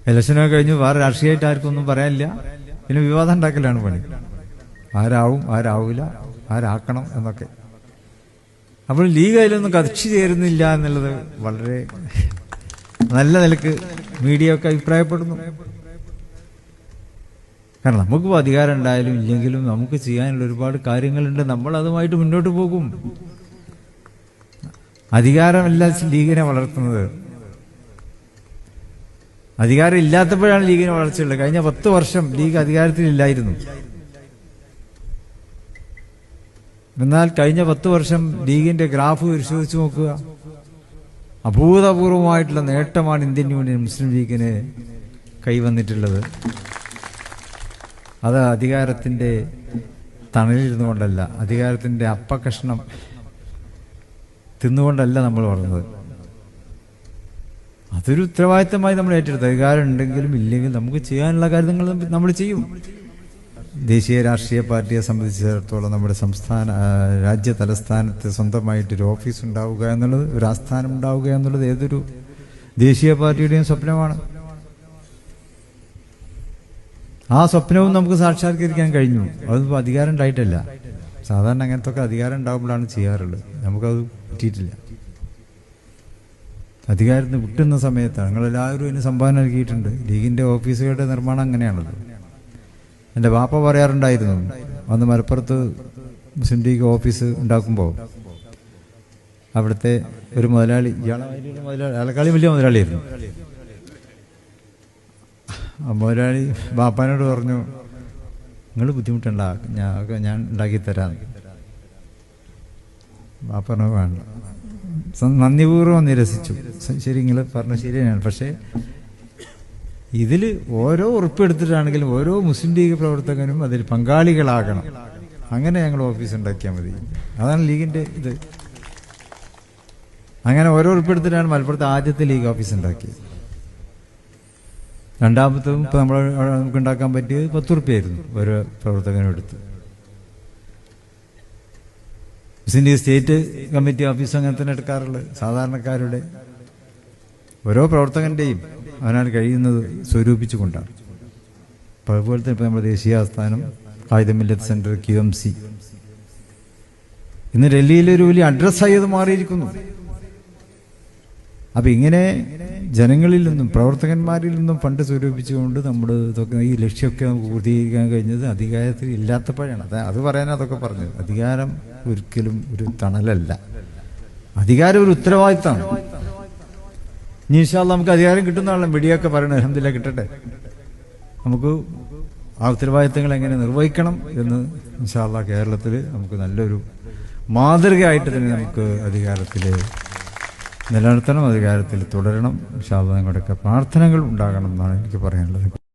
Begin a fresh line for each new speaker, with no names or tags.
ഇലക്ഷനൊക്കെ കഴിഞ്ഞ് വേറെ രാഷ്ട്രീയമായിട്ട് ആർക്കൊന്നും പറയാനില്ല. പിന്നെ വിവാദം ഉണ്ടാക്കലാണ് പണി. ആരാവും ആരാവില്ല ആരാക്കണം എന്നൊക്കെ. അപ്പോൾ ലീഗ് അതിലൊന്നും കക്ഷി ചേരുന്നില്ല എന്നുള്ളത് വളരെ നല്ല നിലക്ക് മീഡിയ ഒക്കെ അഭിപ്രായപ്പെടുന്നു. കാരണം നമുക്കിപ്പോൾ അധികാരം ഉണ്ടായാലും ഇല്ലെങ്കിലും നമുക്ക് ചെയ്യാനുള്ള ഒരുപാട് കാര്യങ്ങളുണ്ട്. നമ്മൾ അതുമായിട്ട് മുന്നോട്ട് പോകും. അധികാരമല്ല ലീഗിനെ വളർത്തുന്നത്. അധികാരം ഇല്ലാത്തപ്പോഴാണ് ലീഗിനെ വളർച്ചയുള്ളത്. കഴിഞ്ഞ 10 വർഷം ലീഗ് അധികാരത്തിലില്ലായിരുന്നു. എന്നാൽ കഴിഞ്ഞ 10 വർഷം ലീഗിന്റെ ഗ്രാഫ് പരിശോധിച്ച് നോക്കുക. അഭൂതപൂർവമായിട്ടുള്ള നേട്ടമാണ് ഇന്ത്യൻ യൂണിയൻ മുസ്ലിം ലീഗിന് കൈവന്നിട്ടുള്ളത്. അത് അധികാരത്തിന്റെ തണലിരുന്നു കൊണ്ടല്ല, അധികാരത്തിന്റെ അപ്പകഷ്ണം തിന്നുകൊണ്ടല്ല നമ്മൾ വളർന്നത്. അതൊരു ഉത്തരവാദിത്തമായി നമ്മൾ ഏറ്റെടുത്തു. അധികാരം ഉണ്ടെങ്കിലും ഇല്ലെങ്കിലും നമുക്ക് ചെയ്യാനുള്ള കാര്യങ്ങൾ നമ്മൾ ചെയ്യും. ദേശീയ രാഷ്ട്രീയ പാർട്ടിയെ സംബന്ധിച്ചിടത്തോളം നമ്മുടെ രാജ്യ തലസ്ഥാനത്ത് സ്വന്തമായിട്ടൊരു ഓഫീസ് ഉണ്ടാവുക എന്നുള്ളത്, ഒരു ആസ്ഥാനം ഉണ്ടാവുക എന്നുള്ളത് ഏതൊരു ദേശീയ പാർട്ടിയുടെയും സ്വപ്നമാണ്. ആ സ്വപ്നവും നമുക്ക് സാക്ഷാത്കരിക്കാൻ കഴിഞ്ഞു. അതിപ്പോൾ അധികാരം ഉണ്ടായിട്ടല്ല. സാധാരണ അങ്ങനത്തെ ഒക്കെ അധികാരം ഉണ്ടാകുമ്പോഴാണ് ചെയ്യാറുള്ളത്. നമുക്കത് പറ്റിയിട്ടില്ല. അധികാരത്തിന് വിട്ടുന്ന സമയത്താണ്. നിങ്ങളെല്ലാവരും ഇതിന് സംഭാവന നൽകിയിട്ടുണ്ട്. ലീഗിന്റെ ഓഫീസുകളുടെ നിർമ്മാണം അങ്ങനെയാണല്ലോ. എൻ്റെ ബാപ്പ പറയാറുണ്ടായിരുന്നു, അന്ന് മലപ്പുറത്ത് മുസ്ലിം ലീഗ് ഓഫീസ് ഉണ്ടാക്കുമ്പോൾ അവിടുത്തെ ഒരു മുതലാളി, അയാളെക്കാളും വലിയ മുതലാളിയായിരുന്നു. ആ മുതലാളി ബാപ്പാനോട് പറഞ്ഞു, നിങ്ങൾ ബുദ്ധിമുട്ടുണ്ടാ, ഞാൻ ഉണ്ടാക്കിത്തരാം. ബാപ്പ പറഞ്ഞു വേണ്ട. നന്ദിപൂർവ്വം നിരസിച്ചു. ശരി, നിങ്ങൾ പറഞ്ഞ ശരിയാണ്. പക്ഷേ ഇതിൽ ഓരോ ഉറപ്പെടുത്തിട്ടാണെങ്കിലും ഓരോ മുസ്ലിം ലീഗ് പ്രവർത്തകനും അതിൽ പങ്കാളികളാകണം. അങ്ങനെ ഞങ്ങൾ ഓഫീസ് ഉണ്ടാക്കിയാൽ മതി. അതാണ് ലീഗിന്റെ ഇത്. അങ്ങനെ ഓരോ ഉറപ്പെടുത്തിട്ടാണ് മലപ്പുറത്ത് ആദ്യത്തെ ലീഗ് ഓഫീസ് ഉണ്ടാക്കിയത്. രണ്ടാമത്തതും ഇപ്പം നമുക്ക് ഉണ്ടാക്കാൻ പറ്റിയത് 10 ഉറുപ്പ്യായിരുന്നു ഓരോ പ്രവർത്തകനെടുത്ത്. മുസ്ലിം ലീഗ് സ്റ്റേറ്റ് കമ്മിറ്റി ഓഫീസ് അങ്ങനെ തന്നെ എടുക്കാറുള്ളത്. സാധാരണക്കാരുടെ ഓരോ പ്രവർത്തകന്റെയും അവനാൽ കഴിയുന്നത് സ്വരൂപിച്ചുകൊണ്ടാണ്. അപ്പോൾ അതുപോലെ തന്നെ ഇപ്പം നമ്മുടെ ദേശീയ ആസ്ഥാനം ഖായിദ മില്ലത്ത് സെന്റർ QMC ഇന്ന് ഡൽഹിയിലൊരു വലിയ അഡ്രസ്സായി അത് മാറിയിരിക്കുന്നു. അപ്പൊ ഇങ്ങനെ ജനങ്ങളിൽ നിന്നും പ്രവർത്തകന്മാരിൽ നിന്നും ഫണ്ട് സ്വരൂപിച്ചുകൊണ്ട് നമ്മുടെ ഇതൊക്കെ ഈ ലക്ഷ്യമൊക്കെ നമുക്ക് പൂർത്തീകരിക്കാൻ കഴിഞ്ഞത് അധികാരത്തിൽ ഇല്ലാത്തപ്പോഴാണ്. അത് പറയാനാണ് അതൊക്കെ പറഞ്ഞത്. അധികാരം ഒരിക്കലും ഒരു തണലല്ല. അധികാരം ഒരു ഉത്തരവാദിത്തമാണ്. ഇനി ഇൻഷാ അല്ലാഹ് നമുക്ക് അധികാരം കിട്ടുന്നതാണല്ലോ മീഡിയ ഒക്കെ പറയണത്. അൽഹംദുലില്ലാഹ് കിട്ടട്ടെ. നമുക്ക് ആ ഉത്തരവാദിത്തങ്ങൾ എങ്ങനെ നിർവഹിക്കണം എന്ന് ഇൻഷാ അല്ലാഹ് കേരളത്തിൽ നമുക്ക് നല്ലൊരു മാതൃകയായിട്ട് തന്നെ നമുക്ക് അധികാരത്തിൽ നിലനിർത്തണം, അധികാരത്തിൽ തുടരണം. ഇൻഷാ അല്ലാഹ് നിങ്ങളുടെയൊക്കെ പ്രാർത്ഥനകൾ ഉണ്ടാകണം എന്നാണ് എനിക്ക് പറയാനുള്ളത്.